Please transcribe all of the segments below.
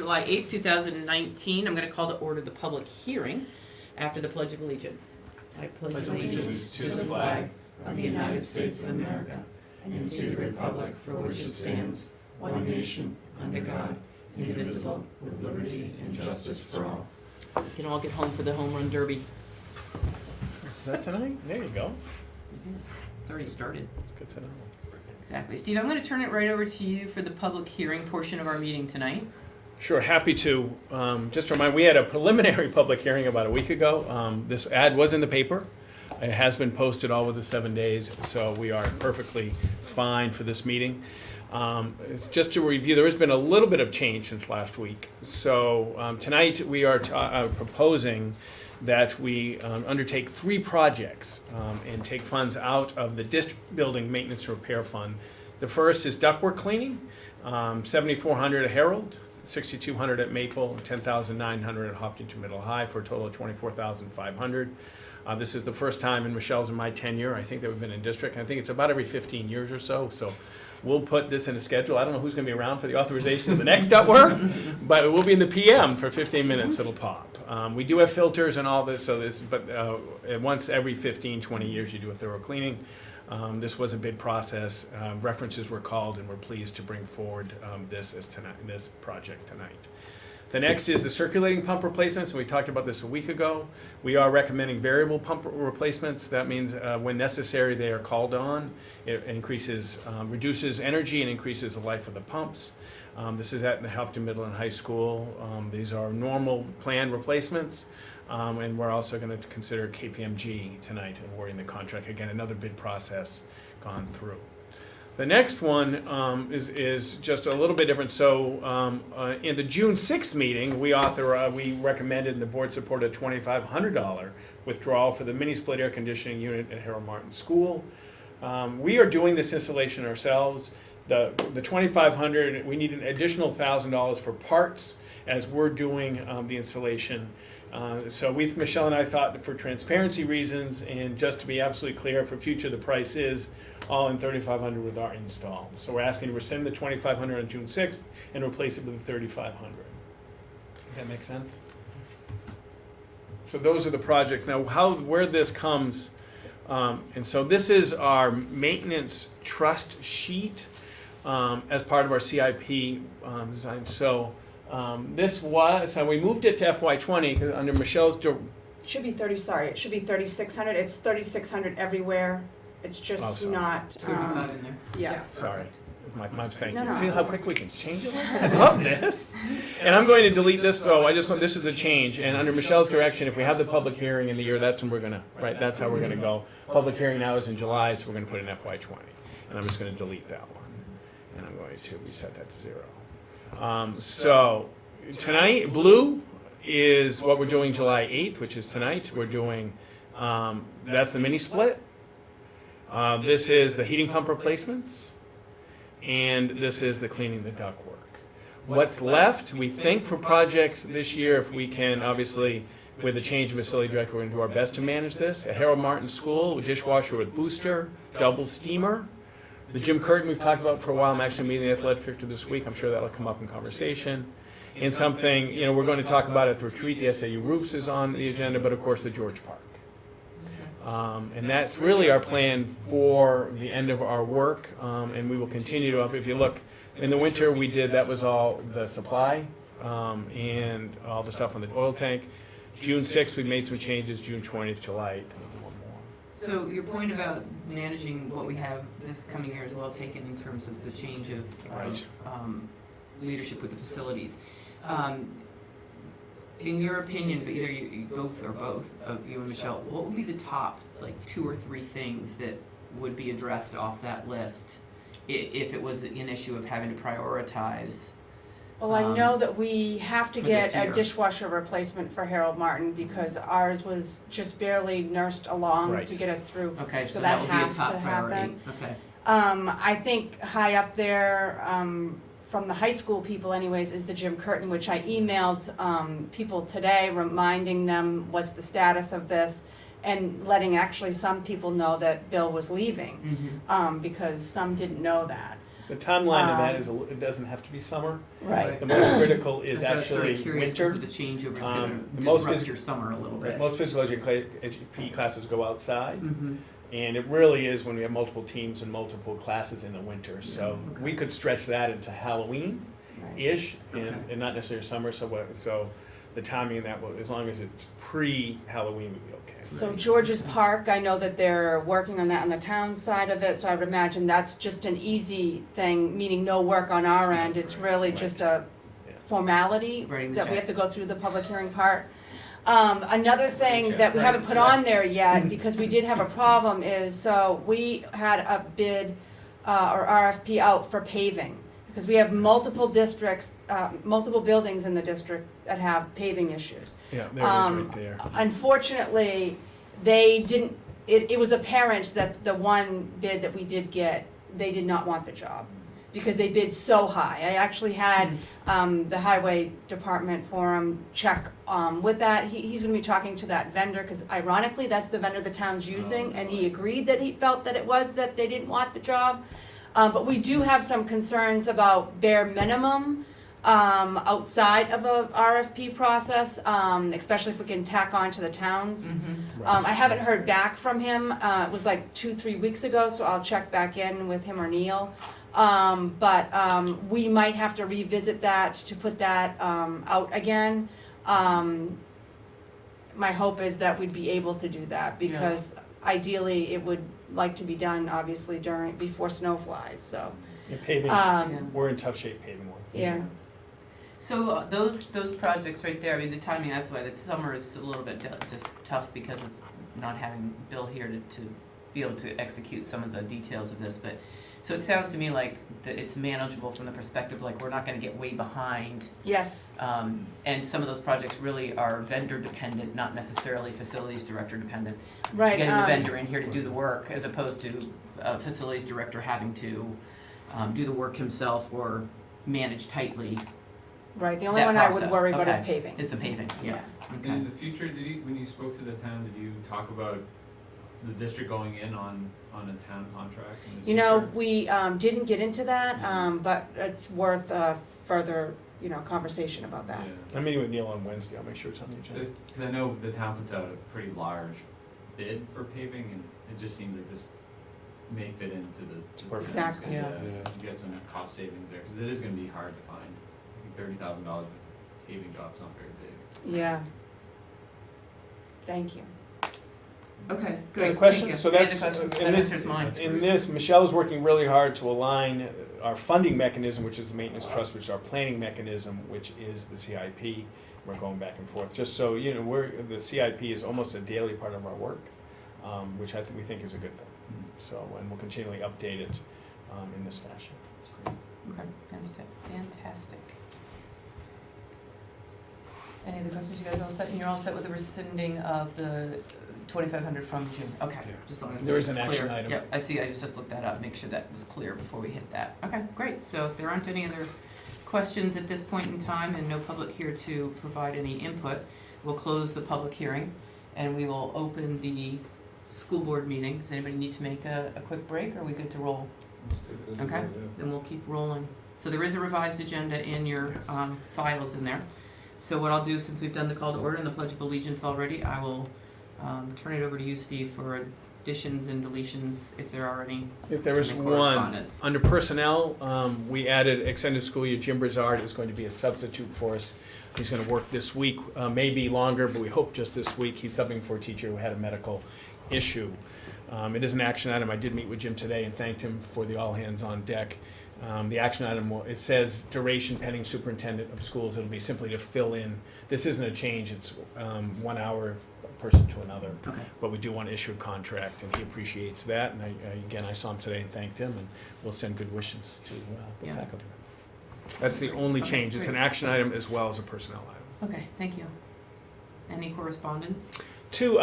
July 8th, 2019. I'm going to call to order the public hearing after the Pledge of Allegiance. I pledge allegiance to the flag of the United States of America and to the republic for which it stands, one nation, under God, indivisible, with liberty and justice for all. We can all get home for the home run derby. Is that tonight? There you go. It's already started. That's good to know. Exactly. Steve, I'm going to turn it right over to you for the public hearing portion of our meeting tonight. Sure, happy to. Just to remind, we had a preliminary public hearing about a week ago. This ad was in the paper. It has been posted all within 7 days, so we are perfectly fine for this meeting. It's just to review, there has been a little bit of change since last week. So tonight we are proposing that we undertake 3 projects and take funds out of the district building maintenance and repair fund. The first is ductwork cleaning, $7,400 at Herald, $6,200 at Maple, $10,900 at Hopkinton Middle High, for a total of $24,500. This is the first time in Michelle's and my tenure, I think, that we've been in district. I think it's about every 15 years or so. So we'll put this in a schedule. I don't know who's going to be around for the authorization of the next ductwork, but it will be in the PM for 15 minutes. It'll pop. We do have filters and all this, so but once every 15, 20 years you do a thorough cleaning. This was a bid process. References were called, and we're pleased to bring forward this project tonight. The next is the circulating pump replacements, and we talked about this a week ago. We are recommending variable pump replacements. That means when necessary, they are called on. It reduces energy and increases the life of the pumps. This is at the Hopkinton Middle and High School. These are normal planned replacements, and we're also going to consider KPMG tonight and awarding the contract. Again, another bid process gone through. The next one is just a little bit different. So in the June 6th meeting, we recommended and the board supported a $2,500 withdrawal for the mini split air conditioning unit at Harold Martin School. We are doing this installation ourselves. The $2,500, we need an additional $1,000 for parts as we're doing the installation. So Michelle and I thought that for transparency reasons and just to be absolutely clear for future, the price is all in $3,500 with our install. So we're asking to rescind the $2,500 on June 6th and replace it with the $3,500. Does that make sense? So those are the projects. Now, where this comes, and so this is our maintenance trust sheet as part of our CIP design. So we moved it to FY20 under Michelle's. Should be 30. Sorry, it should be 3,600. It's 3,600 everywhere. It's just not. 35 in there. Yeah. Sorry, my mistake. No. See how quick we can change it? I love this. And I'm going to delete this, so this is the change. And under Michelle's direction, if we have the public hearing in the year, that's when we're gonna, right, that's how we're gonna go. Public hearing now is in July, so we're gonna put in FY20. And I'm just gonna delete that one. And I'm going to reset that to 0. So tonight, blue is what we're doing July 8th, which is tonight. We're doing, that's the mini split. This is the heating pump replacements, and this is the cleaning the ductwork. What's left, we think, for projects this year, if we can, obviously, with the change of facility director, we're going to do our best to manage this. At Harold Martin School, dishwasher with booster, double steamer. The gym curtain we've talked about for a while. I'm actually meeting the athletic director this week. I'm sure that'll come up in conversation. And something, we're going to talk about at the retreat. The SAU roofs is on the agenda, but of course the George Park. And that's really our plan for the end of our work, and we will continue to if you look, in the winter we did, that was all the supply and all the stuff on the oil tank. June 6th we made some changes, June 20th, July 8th. So your point about managing what we have this coming year is well taken in terms of the change of leadership with the facilities. In your opinion, but either you both or both of you and Michelle, what would be the top 2 or 3 things that would be addressed off that list if it was an issue of having to prioritize? Well, I know that we have to get a year. Dishwasher replacement for Harold Martin because ours was just barely nursed along Right. to get us through. Okay, so that that would be a has top to priority. happen. Okay. I think high up there, from the high school people anyways, is the gym curtain, which I emailed people today reminding them what's the status of this and letting actually some people know that Bill was leaving because some didn't know that. The timeline of that is, it doesn't have to be summer. Right. The most critical is That's what I was sort of actually curious, winter. because the changeover is The gonna most disrupt phys- your summer a little bit. Most physical education classes go outside, Mm-hmm, and it really is when we have multiple teams and multiple classes in the winter. So okay. we could stretch that into Halloween-ish, Right. and, Okay. and not necessarily summer. So the timing of that, as long as it's pre-Halloween, would be okay. So George's Park, I know that they're working on that on the town side of it, so I would imagine that's just an easy thing, meaning no work on our end. It's really just a Yeah. formality Writing the that we check. have to go through the public hearing part. Another thing check. that we Write haven't the put check. on there yet, because we did have a problem, is, so we had a bid or RFP out for paving. Because we have multiple districts, multiple buildings in the district that have paving issues. Yeah, there it is right there. Unfortunately, they didn't, it was apparent that the one bid that we did get, they did not want the job, because they bid so high. I actually had the highway department forum check with that. He's gonna be talking to that vendor, because ironically, that's the vendor the town's using, and he agreed that he felt that it was that they didn't want the job. But we do have some concerns about bare minimum outside of a RFP process, especially if we can tack on to the towns. mm-hmm. I haven't heard back from him. It was like 2-3 weeks ago, so I'll check back in with him or Neil. But we might have to revisit that to put that out again. My hope is that we'd be able to do that, because ideally it would like to be done obviously before snow flies, so. Yeah, paving, Yeah. we're in tough shape paving-wise. Yeah. So those projects right there, I mean, the timing, that's why the summer is a little bit just tough because of not having Bill here to be able to execute some of the details of this, but, so it sounds to me like that it's manageable from the perspective, like, we're not gonna get way behind. Yes, And some of those projects really are vendor dependent, not necessarily facilities director dependent. right. Getting the vendor in here to do the work, as opposed to a facilities director having to do the work himself or manage tightly, Right, the only that one I would process, worry about is okay. paving. is the paving, yeah. And Okay. in the future, when you spoke to the town, did you talk about the district going in on a town contract in the You know, future? we didn't get into that, Yeah. but it's worth further, conversation about that. Yeah. I'm meeting with Neil on Wednesday, I'll make sure it's on the agenda. Because I know the town puts out a pretty large bid for paving, and it just seems like this may fit into the. perfect. Exactly. Yeah. You get some cost savings there, because it is gonna be hard to find. I think $30,000 worth of paving job's not very big. Yeah. Thank you. Okay, good, Any thank questions? you. So Any that's, other questions? in That this, answers mine. in this, Michelle is working really hard to align our funding mechanism, which is the maintenance trust, which is our planning mechanism, which is the CIP. We're going back and forth, just so, the CIP is almost a daily part of our work, which we think is a good thing. So, and we'll continually update it in this fashion. That's great. Okay, fantastic. Any other questions, you guys all set, and you're all set with the rescinding of the 2,500 from June, okay, Yeah. just as long as There is it's an action clear. item. Yep, I see, I just looked that up, make sure that was clear before we hit that. Okay, great, so if there aren't any other questions at this point in time and no public here to provide any input, we'll close the public hearing and we will open the school board meeting. Does anybody need to make a quick break, or are we good to roll? Okay, then we'll keep rolling. So there is a revised agenda in your files in there. So what I'll do, since we've done the call to order and the Pledge of Allegiance already, I will turn it over to you, Steve, for additions and deletions, if there are any. If there was any one, correspondence. under personnel, we added extended school year Jim Brizard is going to be a substitute for us. He's gonna work this week, maybe longer, but we hope just this week. He's subbing for a teacher who had a medical issue. It is an action item. I did meet with Jim today and thanked him for the all hands on deck. The action item, it says duration pending superintendent of schools. It'll be simply to fill in. This isn't a change, it's 1 hour person to another. Okay, But we do want to issue a contract, and he appreciates that. And I saw him today and thanked him, and we'll send good wishes to the Yeah. faculty. That's the only Okay, change. It's an great. action item as well as a personnel item. okay, thank you. Any correspondence? Two,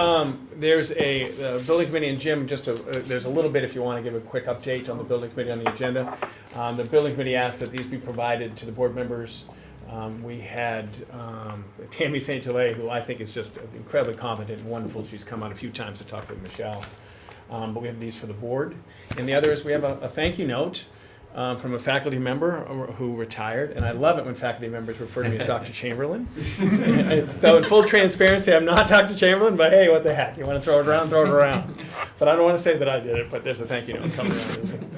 there's a building committee, and Jim, there's a little bit if you want to give a quick update on the building committee on the agenda. The building committee asked that these be provided to the board members. We had Tammy St. Gelais, who I think is just incredibly competent and wonderful. She's come out a few times to talk with Michelle. But we have these for the board. And the other is we have a thank you note from a faculty member who retired, and I love it when faculty members refer to me as Dr. Chamberlain. It's, though in full transparency, I'm not Dr. Chamberlain, but hey, what the heck? You want to throw it around, throw it around. But I don't want to say that I did it, but there's a thank you note coming around.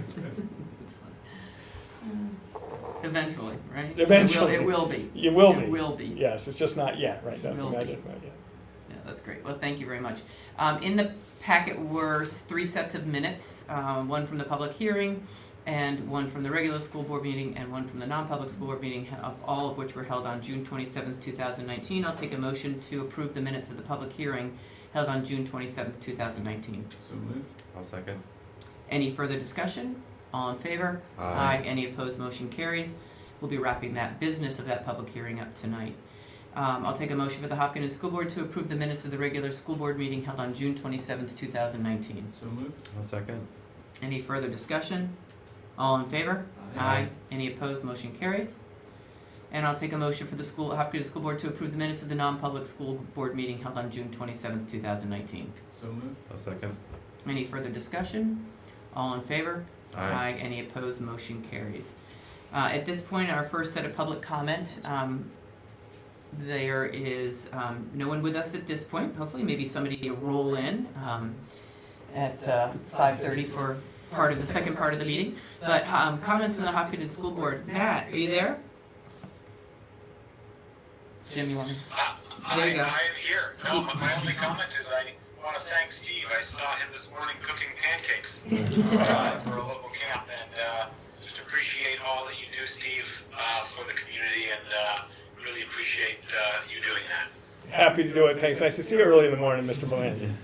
Eventually, right? Eventually. It will be. You will be. It will be. Yes, it's just not yet, right? That's the Will be. magic, not yet. Yeah, that's great. Well, thank you very much. In the packet were 3 sets of minutes, one from the public hearing, and one from the regular school board meeting, and one from the non-public school board meeting, all of which were held on June 27th, 2019. I'll take a motion to approve the minutes of the public hearing held on June 27th, 2019. So moved. I'll second. Any further discussion? All in favor? Aye. Any opposed? Motion carries. We'll be wrapping that business of that public hearing up tonight. I'll take a motion for the Hopkins School Board to approve the minutes of the regular school board meeting held on June 27th, 2019. So moved. I'll second. Any further discussion? All in favor? Aye. Any opposed? Motion carries. And I'll take a motion for the Hopkins School Board to approve the minutes of the non-public school board meeting held on June 27th, 2019. So moved. I'll second. Any further discussion? All in favor? Any opposed? Motion carries. At this point, our first set of public comment. There is no one with us at this point. Hopefully, maybe somebody will roll in at 5:30 for the second part of the meeting. But comments from the Hopkins School Board. Matt, are you there? Jim, you want to? There you go. I am here. No, my only comment is I want to thank Steve. I saw him this morning cooking pancakes for a local camp, and just appreciate all that you do, Steve, for the community, and really appreciate you doing that. Happy to do it. Thanks. Nice to see you early in the morning, Mr. Bland.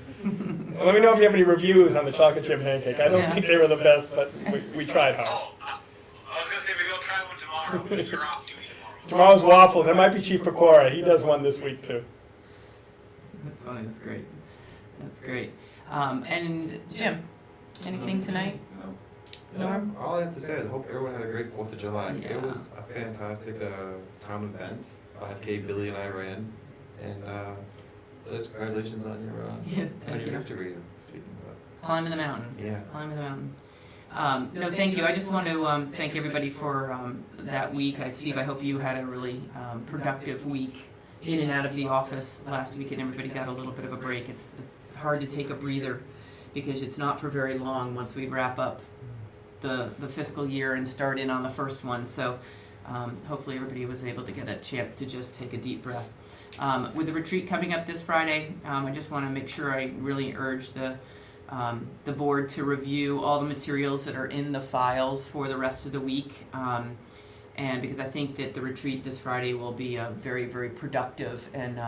Let me know if you have any reviews on the chocolate chip pancake. I don't think they were the best, but we tried hard. Oh, I was going to say maybe I'll try one tomorrow, but if you're off duty tomorrow. Tomorrow's waffles. There might be Chief Pecora. He does one this week too. That's funny. That's great. That's great. And Jim, anything tonight? No. Norm? All I have to say is I hope everyone had a great 4th of July. Yeah. It was a fantastic town event. 5K Billy and I ran, and Liz, congratulations on your Yeah, thank you. victory. Speaking of Climbing the mountain. yeah. Climbing the mountain. No, thank you. I just want to thank everybody for that week. Steve, I hope you had a really productive week in and out of the office last week, and everybody got a little bit of a break. It's hard to take a breather because it's not for very long once we wrap up the fiscal year and start in on the first one. So hopefully everybody was able to get a chance to just take a deep breath. With the retreat coming up this Friday, I just want to make sure I really urge the board to review all the materials that are in the files for the rest of the week. And because I think that the retreat this Friday will be a very, very productive and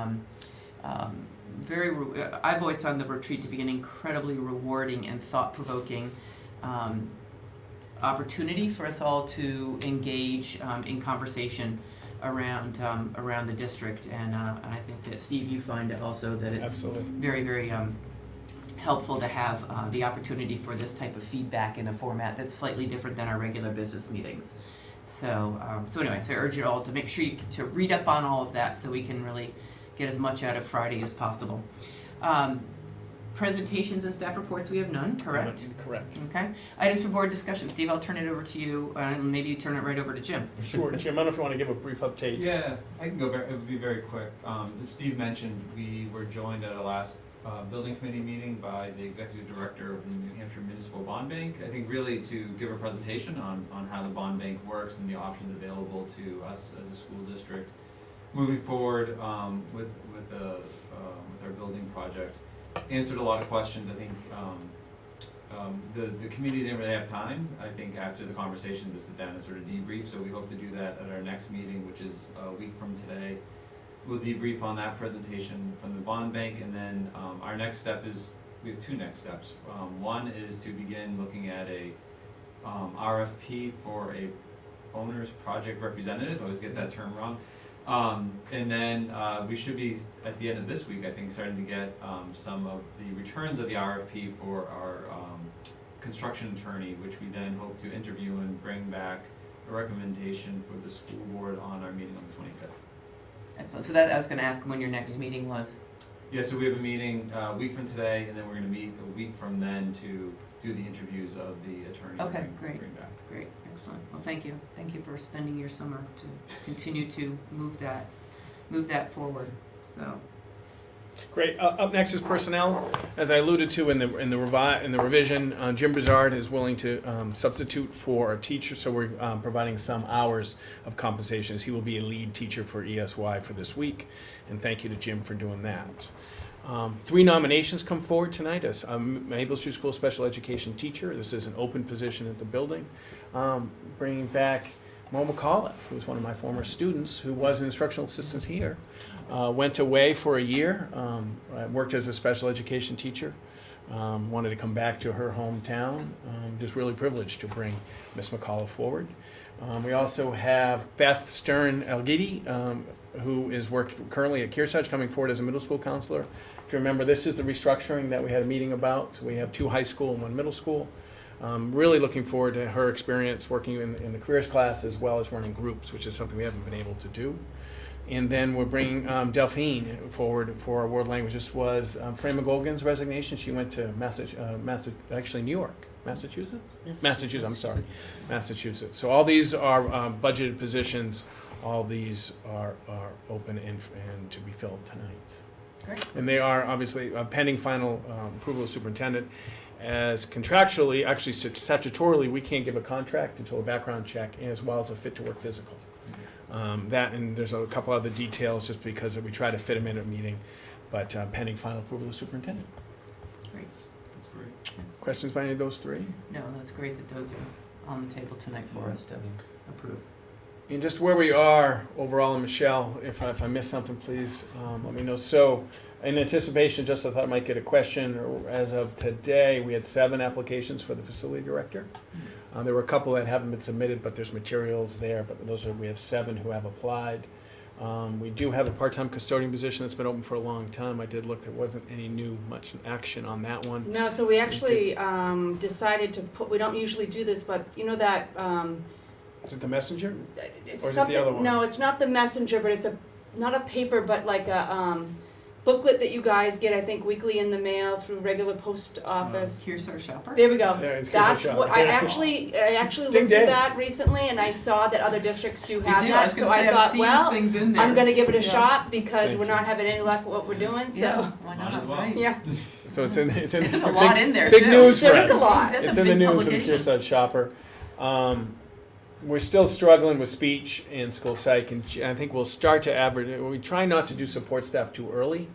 I've always found the retreat to be an incredibly rewarding and thought-provoking opportunity for us all to engage in conversation around the district, and I think that Steve, you find it also that it's Absolutely. very, very helpful to have the opportunity for this type of feedback in a format that's slightly different than our regular business meetings. So anyway, so I urge you all to make sure to read up on all of that so we can really get as much out of Friday as possible. Presentations and staff reports, we have none, correct? Correct. Okay. Items for board discussion. Steve, I'll turn it over to you, and maybe you turn it right over to Jim. Sure, Jim. I don't know if you want to give a brief update. Yeah, I can go very, it would be very quick. As Steve mentioned, we were joined at our last building committee meeting by the executive director of the New Hampshire Municipal Bond Bank. I think really to give a presentation on how the bond bank works and the options available to us as a school district moving forward with our building project. Answered a lot of questions. I think the committee didn't really have time, I think, after the conversation to sit down and sort of debrief, so we hope to do that at our next meeting, which is a week from today. We'll debrief on that presentation from the bond bank, and then our next step is, we have two next steps. One is to begin looking at a RFP for a owner's project representative. I always get that term wrong. And then we should be, at the end of this week, I think, starting to get some of the returns of the RFP for our construction attorney, which we then hope to interview and bring back a recommendation for the school board on our meeting on the 25th. Excellent. So that I was going to ask when your next meeting was. Yeah, so we have a meeting a week from today, and then we're going to meet a week from then to do the interviews of the attorney. Okay, and great. Bring back. Great. Excellent. Well, thank you. Thank you for spending your summer to continue to move that forward. So, Great. Up next is personnel. As I alluded to in the revision, Jim Brizard is willing to substitute for a teacher, so we're providing some hours of compensation. He will be a lead teacher for ESY for this week, and thank you to Jim for doing that. 3 nominations come forward tonight as Maple Street School special education teacher. This is an open position at the building. Bringing back Mo McAuliffe, who was one of my former students, who was an instructional assistant here. Went away for a year, worked as a special education teacher, wanted to come back to her hometown. Just really privileged to bring Miss McAuliffe forward. We also have Beth Stern-Elgidi, who is working currently at Kearsarge, coming forward as a middle school counselor. If you remember, this is the restructuring that we had a meeting about. So we have 2 high school and 1 middle school. Really looking forward to her experience working in the careers class as well as running groups, which is something we haven't been able to do. And then we're bringing Delphine forward for our world language. This was Fran McGolgan's resignation. She went to New York, Massachusetts? Massachusetts, I'm sorry, Massachusetts. So all these are budgeted positions. All these are open and to be filled tonight. great. And they are obviously pending final approval of superintendent. As contractually, actually statutorily, we can't give a contract until a background check as well as a fit-to-work physical. That, and there's a couple other details just because we try to fit them in a meeting, but pending final approval of superintendent. Great. That's great. Excellent. Questions by any of those 3? No, that's great that those are on the table tonight for us to approve. And just where we are overall, and Michelle, if I miss something, please let me know. So, in anticipation, just I thought I might get a question. As of today, we had 7 applications for the facility director. There were a couple that haven't been submitted, but there's materials there. But we have 7 who have applied. We do have a part-time custodian position that's been open for a long time. I did look; there wasn't any much action on that one. No, so we actually decided to put, we don't usually do this, but you know that, Is it the messenger? it's Or is it the something, other one? no, it's not the messenger, but it's not a paper, but like a booklet that you guys get, I think, weekly in the mail through regular post office. Here's our shopper. There we go. There, it's That's Kearsarge what, Shop. I actually Ding, looked through ding. that recently, and I saw that other districts do We have do. that, was so gonna say, I I've thought, seen well, things in there. I'm gonna give it a Yeah. shot because Thank we're you. not having any luck with what we're doing, Yeah, so, why Might not? as well. Right. yeah. So it's in There's a big, lot in there big too. news for There us. is a lot. That's It's a in the big news for the publication. Kearsarge Shopper. We're still struggling with speech and school psych, and I think we'll start to average. We try not to do support staff too early.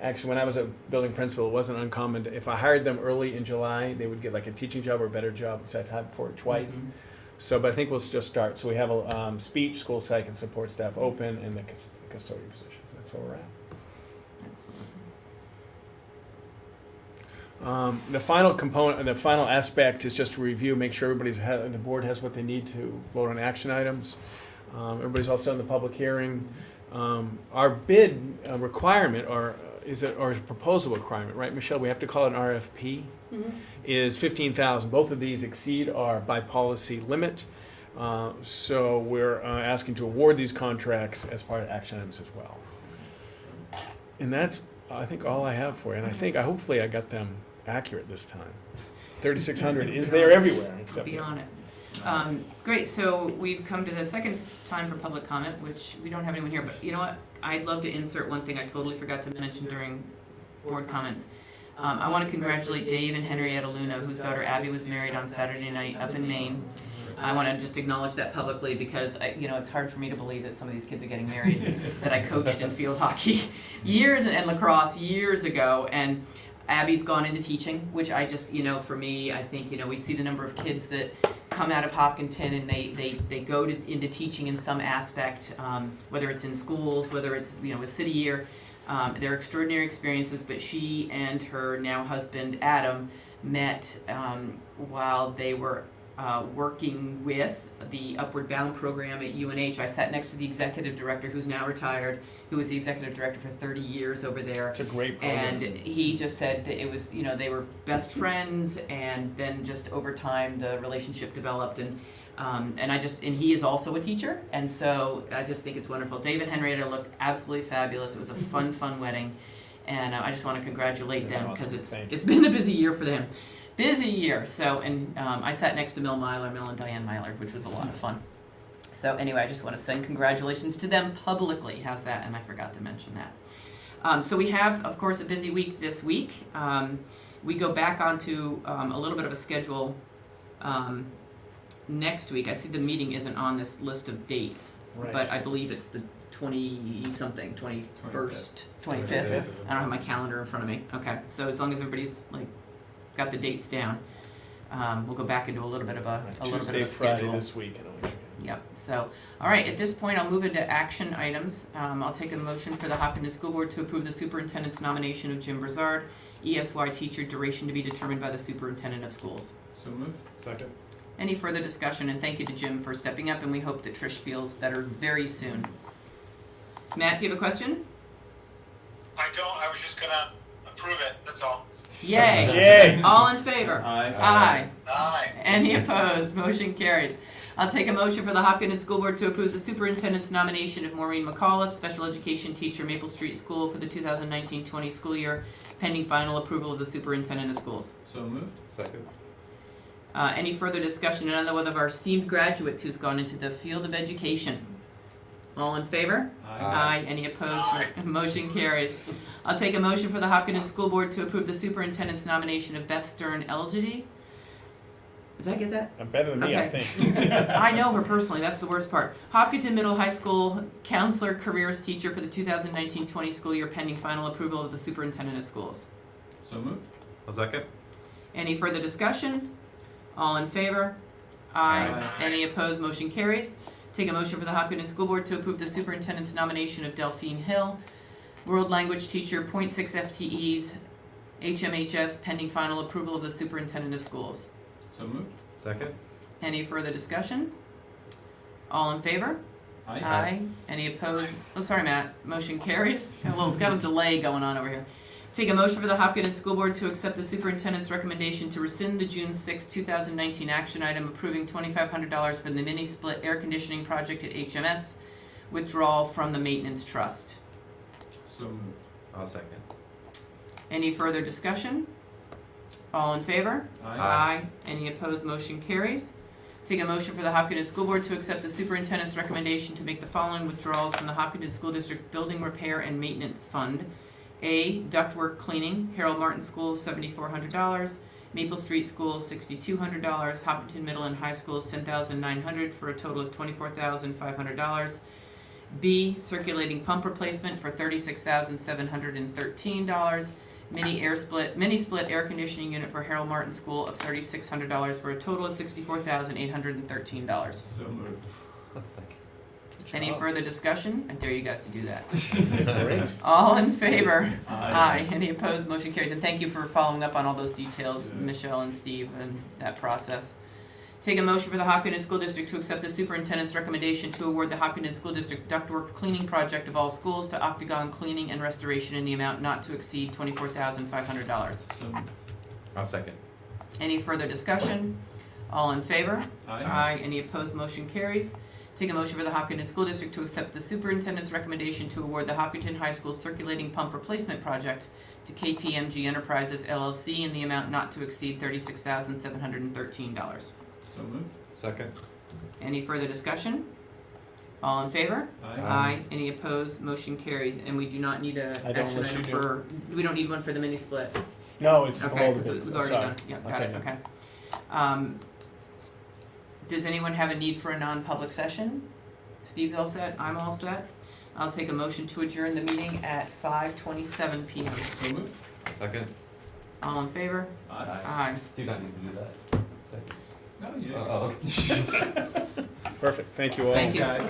Actually, when I was a building principal, it wasn't uncommon. If I hired them early in July, they would get like a teaching job or a better job, because I've had for it twice. Mhm. So, but I think we'll just start. So we have a speech, school psych, and support staff open, and the custodian position. That's where we're at. Excellent. The final component, the final aspect is just to review, make sure the board has what they need to vote on action items. Everybody's all set in the public hearing. Our bid requirement, or a proposal requirement, right, Michelle? We have to call it an RFP. Mhm. Is 15,000. Both of these exceed our by policy limit. So we're asking to award these contracts as part of action items as well. And that's, I think, all I have for you. And hopefully I got them accurate this time. 3,600 is there everywhere except Be here. on it. Great, so we've come to the second time for public comment, which we don't have anyone here, but you know what? I'd love to insert one thing I totally forgot to mention during board comments. I want to congratulate Dave and Henrietta Luna, whose daughter Abby was married on Saturday night up in Maine. I want to just acknowledge that publicly because it's hard for me to believe that some of these kids are getting married that I coached in field hockey years and lacrosse years ago. And Abby's gone into teaching, which I just, for me, I think, we see the number of kids that come out of Hopkinton and they go into teaching in some aspect, whether it's in schools, whether it's, a city year. They're extraordinary experiences, but she and her now husband, Adam, met while they were working with the Upward Bound program at UNH. I sat next to the executive director, who's now retired, who was the executive director for 30 years over there. It's a great program. And he just said that it was, they were best friends, and then just over time the relationship developed, and he is also a teacher, and so I just think it's wonderful. Dave and Henrietta looked absolutely fabulous. It was a fun wedding, and I just want to congratulate That's them because awesome. Thank you. it's been a busy year for them. busy year. So, and I sat next to Mill and Diane Myler, which was a lot of fun. So anyway, I just want to send congratulations to them publicly. How's that? And I forgot to mention that. So we have, of course, a busy week this week. We go back onto a little bit of a schedule next week. I see the meeting isn't on this list of dates, Right. but I believe it's the 21st, 25th. I don't have my calendar in front of me. Okay, so as long as everybody's like got the dates down, we'll go back into a little bit of a Tuesday, schedule. Friday this week. I don't know. Yep, so, all right, at this point, I'll move into action items. I'll take a motion for the Hopkinton School Board to approve the superintendent's nomination of Jim Brazard, ESY teacher, duration to be determined by the superintendent of schools. So moved. Second. Any further discussion? And thank you to Jim for stepping up, and we hope that Trish feels better very soon. Matt, do you have a question? I don't, I was just gonna approve it, that's all. Yay! Yay! All in favor? Aye. Aye. Aye. Any opposed? Motion carries. I'll take a motion for the Hopkinton School Board to approve the superintendent's nomination of Maureen McAuliffe, special education teacher, Maple Street School for the 2019-20 school year, pending final approval of the superintendent of schools. So moved. Second. Any further discussion on another one of our esteemed graduates who's gone into the field of education? All in favor? Aye. Any opposed? Motion carries. I'll take a motion for the Hopkinton School Board to approve the superintendent's nomination of Beth Stern Elgety. Did I get that? Better than me, I Okay. think. I know her personally, that's the worst part. Hopkinton Middle High School counselor careers teacher for the 2019-20 school year, pending final approval of the superintendent of schools. So moved. A second. Any further discussion? All in favor? Aye. Aye. Any opposed? Motion carries. Take a motion for the Hopkinton School Board to approve the superintendent's nomination of Delphine Hill, world language teacher, 0.6 FTEs, HMHS, pending final approval of the superintendent of schools. So moved. Second. Any further discussion? All in favor? Aye. Any opposed? Oh, sorry, Matt. Motion carries. Got a delay going on over here. Take a motion for the Hopkinton School Board to accept the superintendent's recommendation to rescind the June 6, 2019 action item approving $2,500 for the mini split air conditioning project at HMS, withdrawal from the maintenance trust. So moved. I'll second. Any further discussion? All in favor? Aye. Any opposed? Motion carries. Take a motion for the Hopkinton School Board to accept the superintendent's recommendation to make the following withdrawals from the Hopkinton School District Building Repair and Maintenance Fund. A, ductwork cleaning, Harold Martin School, $7,400, Maple Street School, $6,200, Hopkinton Middle and High Schools, $10,900, for a total of $24,500. B, circulating pump replacement for $36,713. Mini split air conditioning unit for Harold Martin School of $3,600, for a total of $64,813. So moved. A second. Any further discussion? I dare you guys to do that. Great. All in favor? Aye. Any opposed? Motion carries. And thank you for following up on all those details, Michelle and Steve, and that process. Take a motion for the Hopkinton School District to accept the superintendent's recommendation to award the Hopkinton School District ductwork cleaning project of all schools to Octagon Cleaning and Restoration in the amount not to exceed $24,500. So moved. I'll second. Any further discussion? All in favor? Aye. Any opposed? Motion carries. Take a motion for the Hopkinton School District to accept the superintendent's recommendation to award the Hopkinton High School circulating pump replacement project to KPMG Enterprises LLC in the amount not to exceed $36,713. So moved. Second. Any further discussion? All in favor? Aye. Any opposed? Motion carries. And we do not need a I don't action unless item you do. for, we don't need one for the mini split. No, it's Okay, below because the it was bid. already Sorry. done. Yep, got it, okay. Does anyone have a need for a non-public session? Steve's all set, I'm all set. I'll take a motion to adjourn the meeting at 5:27 PM. So moved. Second. All in favor? Aye. Aye. Do not need to do that. Second. No, you. Okay. Perfect. Thank you all. Thank you. Guys.